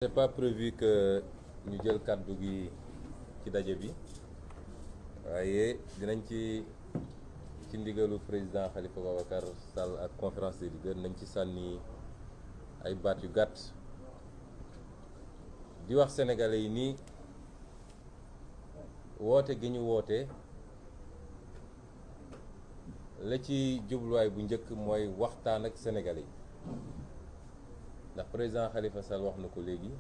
C'est pas prévu que ñu jël kàddu gi ci daje bi waaye dinañ ci ndigalu président Khalifa Babacar Sall ak conférence des leaders nañ ci sànni ay baat yu gàtt di wax sénégalais yi nii woote gi ñu woote la ci jubluwaay bu njëkk mooy waxtaan ak sénégalais yi ndax président Khalifa Sall wax na ko léegi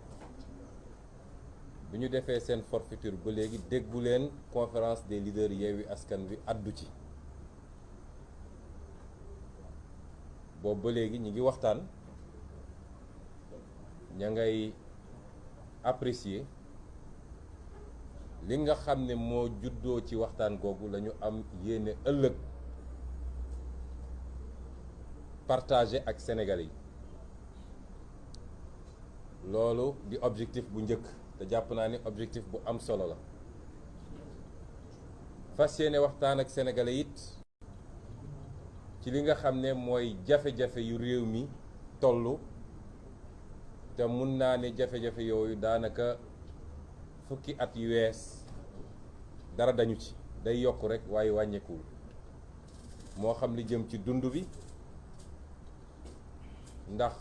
bi ñu defee seen forfaiture ba léegi déggu leen conférence des leaders Yewwi Askan Wi addu ci boobu ba léegi ñi ngi waxtaan ña ngay apprécier li nga xam ne moo juddoo ci waxtaan googu la ñu am yéene ëllëg partager ak Sénégalais yi loolu di objectif bu njëkk te jàpp naa ni objectif bu am solo la fas yéene waxtaan ak sénégalais it ci li nga xam ne mooy jafe-jafe yu réew mi tollu te mun naa ne jafe-jafe yooyu daanaka fukki at yu wees dara dañu ci day yokk rek waaye wàññeekuwul moo xam li jëm ci dund bi ndax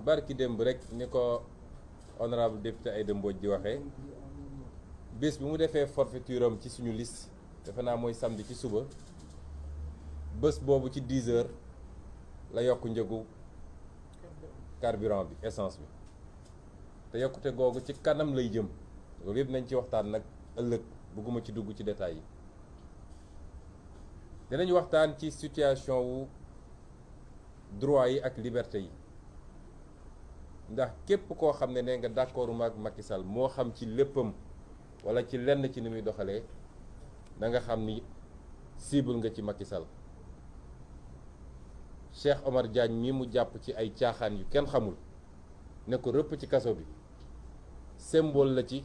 barki démb rek ni ko honorable député Aïda Mbodj di waxee bés bi mu defee forfaiture am ci suñu liste defe naa mooy samedi ci suba bés boobu ci 10 heures la yokk njëgu carburant bi essence bi te yokkute googu ci kanam lay jëm loolu yëpp nañ ci waxtaan nag ëllëg bëgguma ci dugg ci détails yi dinañ waxtaan ci situation wu droit yi ak liberté yi ndax képp koo xam ne nee nga d'accord ak Macky Sall moo xam ci léppam wala ci lenn ci ni muy doxalee da nga xam ni cible nga ci Macky Sall Cheikh Omar Diagne mi mu jàpp ci ay caaxaan yu kenn xamul ne ko rëpp ci kaso bi symbole la ci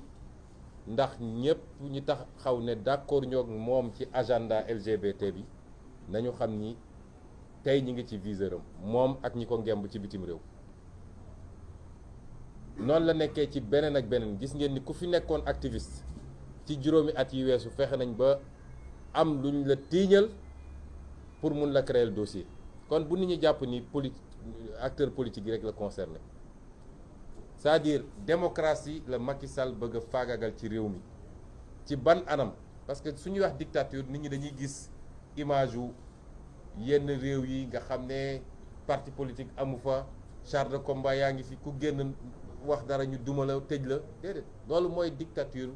ndax ñépp ñi tax xaw ne d'accord ñoo moom ci agenda LGBT bi nañu xam ni tey ñi ngi ci viseuram moom ak ñi ko ngemb ci bitim réew noonu la nekkee ci beneen ak beneen gis ngeen ni ku fi nekkoon activiste ci juróomi at yi weesu fexe nañ ba am luñ la tiiñal pour mun la créer le dossier kon bu nit ñi jàpp ni acteur politique yi rek la concerné c'est-à-dire démocratie la Macky Sall bëgg a faagagal ci réew mi ci ban anam parce que suñuy wax dictature nit ñi dañuy gis image yu yenn réew yi nga xam ne parti politique amu fa char de combat yaa ngi fi ku génn wax dara ñu duma la tëj la déedéet loolu mooy dictature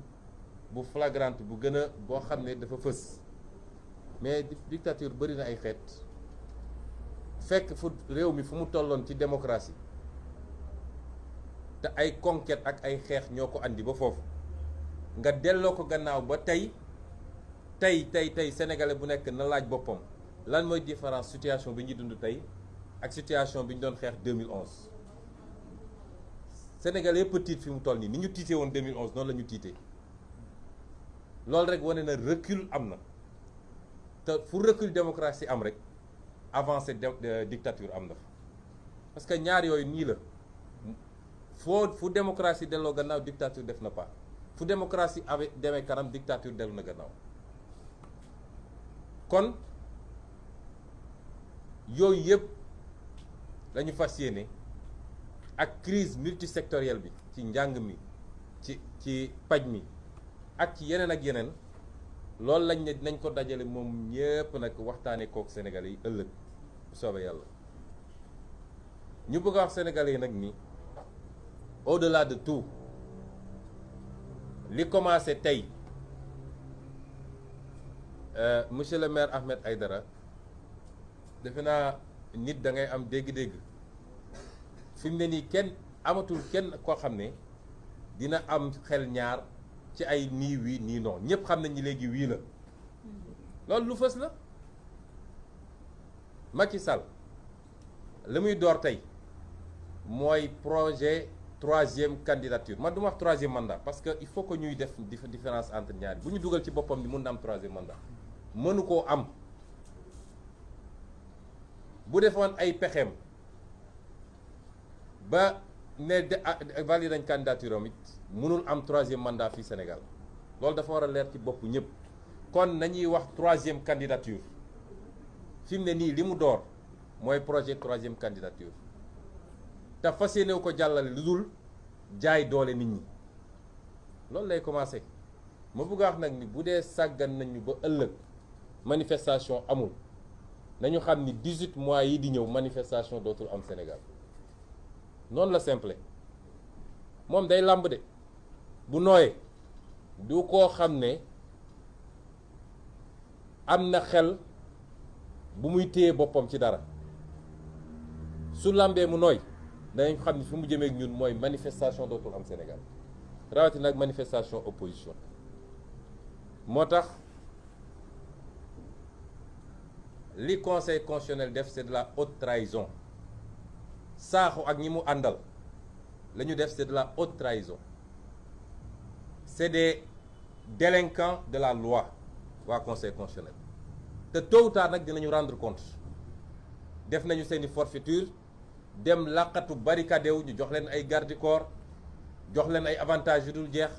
bu flagrante bu gën a boo xam ne dafa fës mais dictature bëri na ay xeet fekk fu réew mi fu mu tolloon ci démocratie te ay conquête ak ay xeex ñoo ko andi ba foofu nga delloo ko gannaaw ba tey sénégalais bu nekk na laaj boppam lan mooy différence situation bi ñuy dund tey ak situation bi ñu doon xeex 2011 sénégalais yëpp tiit fi mu toll nii ni ñu tiitee woon 2011 noonu la ñu tiitee loolu rek wane na recul am na te fu recul démocratie am rek avancée dictature am na fa parce que ñaar yooyu nii la fu démocratie delloo gannaaw dictature def na pas fu démocratie demee kanam dictature dellu na gannaaw kon yooyu yëpp lañu fas yéene ak crise multisectorielle bi ci njàng mi ci paj mi ak ci yeneen ak yeneen loolu lañ ne dinañ ko dajale moom ñépp nag waxtaanee kook sénégalais yi ëllëg bu soobee yàlla ñu bëgg a wax sénégalais yi nag ni au-delà de tout li commencé tey monsieur le maire Ahmed Aïdara defe naa nit da ngay am dégg-dégg fi mu ne nii amatul kenn koo xam ne dina am xel ñaar ci ay nii wii nii non ñëpp xam nañ ni léegi wii la loolu lu fës la Macky Sall li muy door tey mooy projet troisième candidature man du ma wax troisième mandat parce que il faut que ñuy def différence entre ñaari bu ñu dugal ci boppam ni mun na am troisième mandat mënu koo am bu defoon ay pexeem ba ne valide nañ candidature am it mënul am 3e mandat fii Sénégal loolu dafa war a leer ci bopp ñëpp. kon nañuy wax 3e candidature fi mu ne nii li mu door mooy projet 3e candidature te fas yéene ko jàllale lu dul jaay doole nit ñi loolu lay commencé. ma bëgg a wax nag ni bu dee sàggan nañu ba ëllëg manifestation amul nañu xam ni 18 mois yi di ñëw manifestation dootul am Sénégal noonu la simple moom day làmb de bu nooyee du koo xam ne am na xel bu muy téye boppam ci dara su làmbee mu nooy danañ xam ni fi mu jëmee ak ñun mooy manifestation dootul am Sénégal rawatina nag manifestation opposition moo tax li conseil constitutionnel def c'est de la haute trahison Sakho ak ñi mu àndal la ñu def c'est de la haute trahison c'est des délinquants de la loi waa conseil constitutionnel te tôt ou tard nag dinañu rendre compte def nañu seeni forfaiture dem làqatu barricade wu ñu jox leen ay garde corps jox leen ay avantages yu dul jeex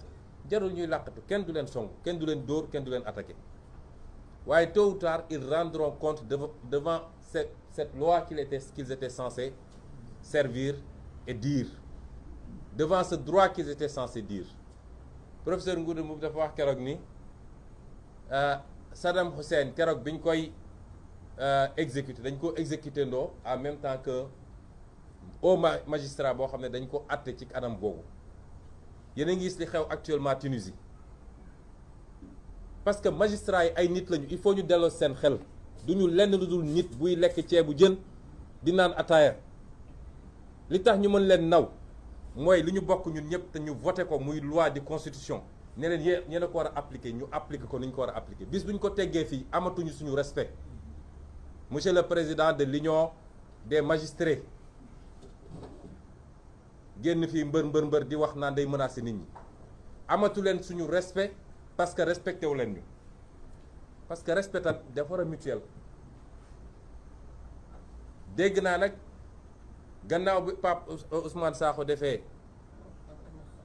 jarul ñuy làqatu kenn du leen song kenn du leen dóor kenn du leen attaqué waaye tôt ou tard ils rendront compte devant cette loi qu'ils étaient censés servir et dire devant ce droit qu'ils étaient censés dire. Professeur Ngouda Mboup dafa wax keroog ni Saddam Hussein keroog biñ koy exécuté dañ ko exécuté ndoo en même temps que au magistrat boo xam ne dañ ko àtte ci anam boobu yéen a ngi gis li xew actuellement Tunisie parce que magistrat yi ay nit lañu il faut ñu delloo seen xel duñu lenn lu dul nit buy lekk ceebu jën di naan ataaya li tax ñu mën leen naw mooy li ñu bokk ñun ñëpp te ñu voté ko muy loi de constitution ne leen yéen a ko war a appliquer ñu appliquer ko ni ñu ko war a appliquer bis bu ñu ko teggee fii amatuñu suñu respect monsieur le président de l'union des magistrats génn fii mbër di wax naan day menacer nit ñi amatu leen suñu respect parce que respecté wu leen ñu parce que respect dafa war a mutuel dégg naa nag gannaaw bi Pape Ousmane Sakho defee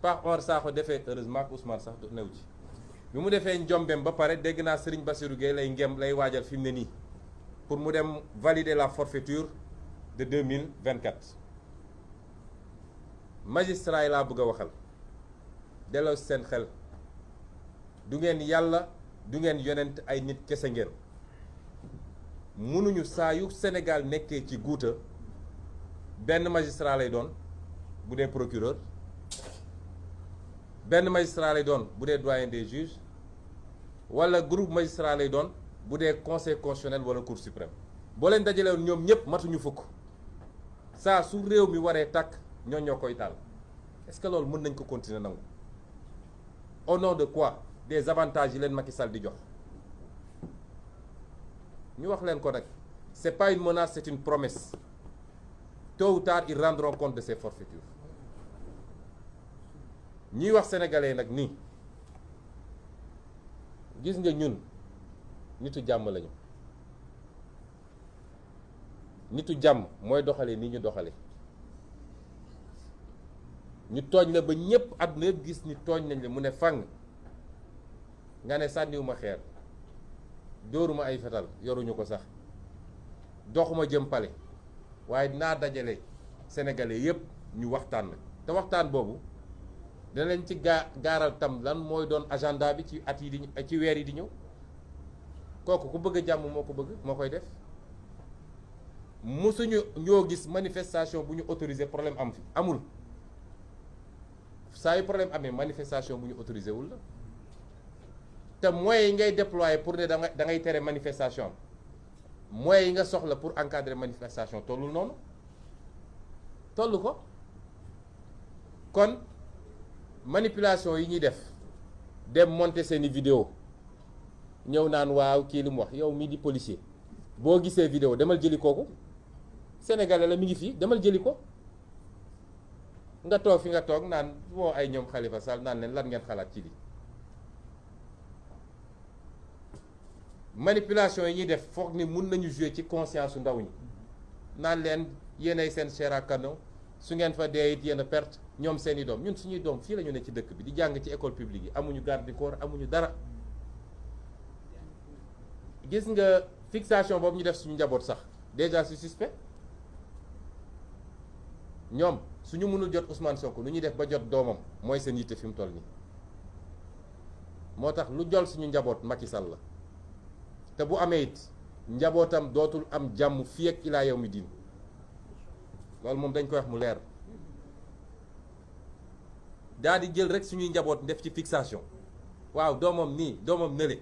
Pape Omar Sakho defee heureusement que Ousmane sax new ci bi mu defee njombeem ba pare dégg naa Serigne Bassirou Gueye lay waajal fi mu ne nii pour mu dem valider la forfaiture de 2024 magistrat yi laa bëgg a waxal delloo seen xel du ngeen yàlla du ngeen yonent ay nit kese ngeen mënuñu saa yu Sénégal nekkee ci guuta benn magistrat lay doon bu dee procureur benn magistrat lay doon bu dee doyen des juges wala groupe magistrat lay doon bu dee conseil constitutionnel wala cour suprême boo leen dajalewoon ñoom ñëpp matuñu fukk saa su réew mi waree tàkk ñoo koy taal est-ce que loolu mën nañ ko continuer nangu au nom de quoi des avantages yi leen Macky Sall di jox ñu wax leen ko nag c'est pas une menace c'est une promesse tôt ou tard ils rendront compte de ces forfaitures ñuy wax sénégalais nag nii gis nga ñun nitu jàmm lañu nitu jàmm mooy doxale ni ñu doxale ñu tooñ la ba ñëpp àdduna yëpp gis ni tooñ nañ la mu ne fang nga ne sànniwuma xeer dóoruma ay fetal yoruñu ko sax doxuma jëm pale waaye dinaa dajale sénégalais yëpp ñu waxtaan na te waxtaan boobu dina leen ci gaaral tam lan mooy doon agenda bi ci at yi di ci weer yi di ñëw kooku ku bëgg a jàmm moo ko bëgg moo koy def musuñu ñoo gis manifestation bu ñu autorisé problème am fi amul saa yu problème amee manifestation bu ñu autorisé wul la te moyens yi ngay déployer pour ne da ngay tere manifestation am moyens yi nga soxla pour encadrer manifestation tollul noonu tollu ko kon manipulation yi ñuy def dem monter seeni vidéo ñëw naan waaw kii li mu wax yow mii di policier boo gisee vidéo demal jëli kooku sénégalais la mi ngi fii demal jëli ko nga toog fi nga toog naan woo ay ñoom Khalifa Sall naan leen lan ngeen xalaat ci lii manipulation yi ñuy def foog ni mun nañu jouer ci conscience su ndaw ñi naan leen yéenay seen chair à canon su ngeen fa dee it yéen a perte ñoom seeni doom ñun suñuy doom fii la ñu ne ci dëkk bi di jàng ci école publique yi amuñu garde du corps amuñu dara. gis nga fixation boobu ñu def suñu njaboot sax déjà c'est suspect ñoom suñu mënul jot Ousmane Sonko lu ñuy def ba jot doomam mooy seen yitte fi mu toll nii moo tax lu jol suñu njaboot Macky Sall la te bu amee it njabootam dootul am jàmm fii ak ilaa yow mi diin loolu moom dañ koy wax mu leer daal di jël rek suñuy njaboot def ci fixation waaw doomam nii doomam nële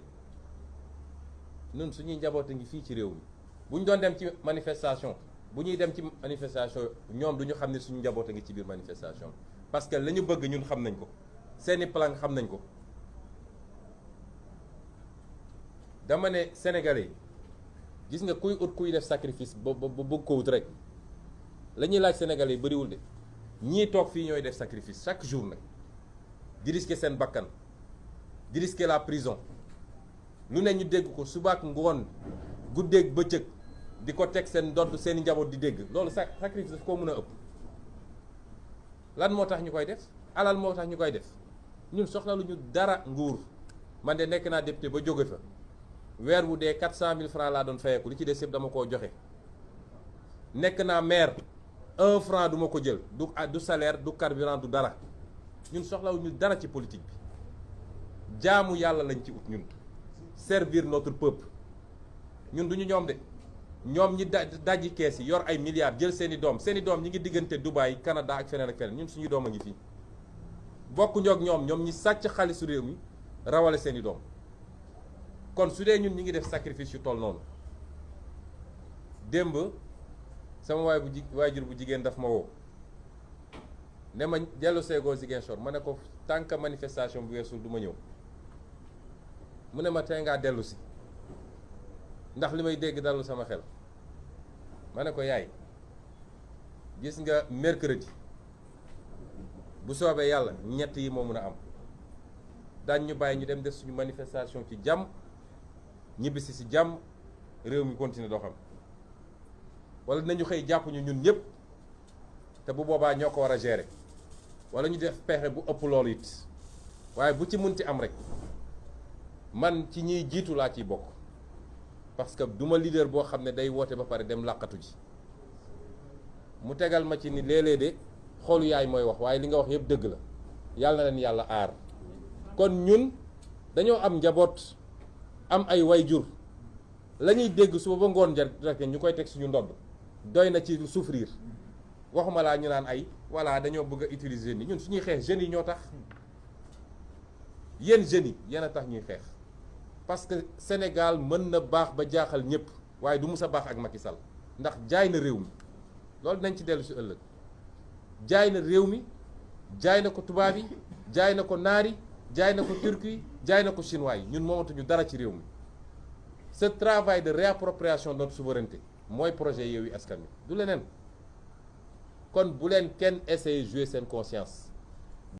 ñun suñuy njaboot a ngi fii ci réew mi bu ñu doon dem ci manifestation bu ñuy dem ci manifestation ñoom du ñu xam ne suñu njaboot a ngi ci biir manifestation parce que la ñu bëgg ñun xam nañ ko seeni plan xam nañ ko dama ne Sénégalais yi gis nga kuy def sacrifice ba bëgg ko wut rek la ñuy laaj Sénégalais yi bëriwul de ñii toog fii ñooy def sacrifice chaque jour nag di risquer seen bakkan di risquer la prison lu ne ñu dégg ko subaak ngoon guddeeg bëccëg di ko teg seen ndodd seeni njaboot di dégg loolu sacrifice daf koo mën a ëpp lan moo tax ñu koy def alal moo tax ñu koy def ñun soxla lu ñu dara nguur man de nekk naa député ba jóge fa weer wu dee 400 000 francs laa doon fayeeku li ci des yëpp dama koo joxe nekk naa maire 1 franc du ma ko jël du salaire du carburant du dara ñun soxlawuñu dara ci politique bi jaamu yàlla lañ ci ut ñun servir notre peuple ñun duñu ñoom de ñoom ñi dajji kees yi yor ay milliards jël seeni doom ñi ngi diggante Dubaï Canada ak feneen ak feneen ñun suñu doom a ngi fii bokkuñu ak ñoom ñi sàcc xaalisu réew mi rawale seeni doom kon su dee ñun ñi ngi def sacrifice yu toll noonu démb sama waajur bu jigéen daf ma woo ne ma dellu seegoo Ziguinchor ma ne ko tant que manifestation bu weesul du ma ñëw mu ne ma tey ngaa dellu si ndax li may dégg dalul sama xel ma ne ko yaay gis nga mercredi bu soobee yàlla ñett yi moo mun a am daañ ñu bàyyi ñu dem def suñu manifestation ci jàmm ñibbisi si jàmm réew mi continuer doo xam wala dinañu xëy jàpp ñu ñun ñëpp te bu boobaa ñoo ko war a gérer wala ñu def pexe bu ëpp loolu it waaye bu ci munti am rek man ci ñiy jiitu laa ciy bokk parce que duma leader boo xam ne day woote ba pare dem làqatu ji mu tegal ma ci ni léeg-léeg de xoolu yaay mooy wax waaye li nga wax yëpp dëgg la yàlla na leen yàlla aar kon ñun dañoo am njaboot am ay wayjur la ñuy dégg suba ba ngoon rek ñu koy teg suñu ndodd doy na ci souffrir waxuma laa ñu naan ay voilà dañoo bëgg a utiliser ni ñun suñuy xeex jeunes yi ñoo tax yéen jeunes yi yéen a tax ñuy xeex parce que Sénégal mën na baax ba jaaxal ñëpp waaye du mus a baax ak Macky Sall ndax jaay na réew mi loolu nañ ci dellu si ëllëg jaay na réew mi jaay na ko tubaab yi jaay na ko naar yi jaay na ko turc yi jaay na ko chinois yi ñun moomatuñu dara ci réew mi ce travail de réappropriation de notre souveraineté mooy projet Yewwi Askan Wi du leneen kon bu leen kenn essayer jouer seen conscience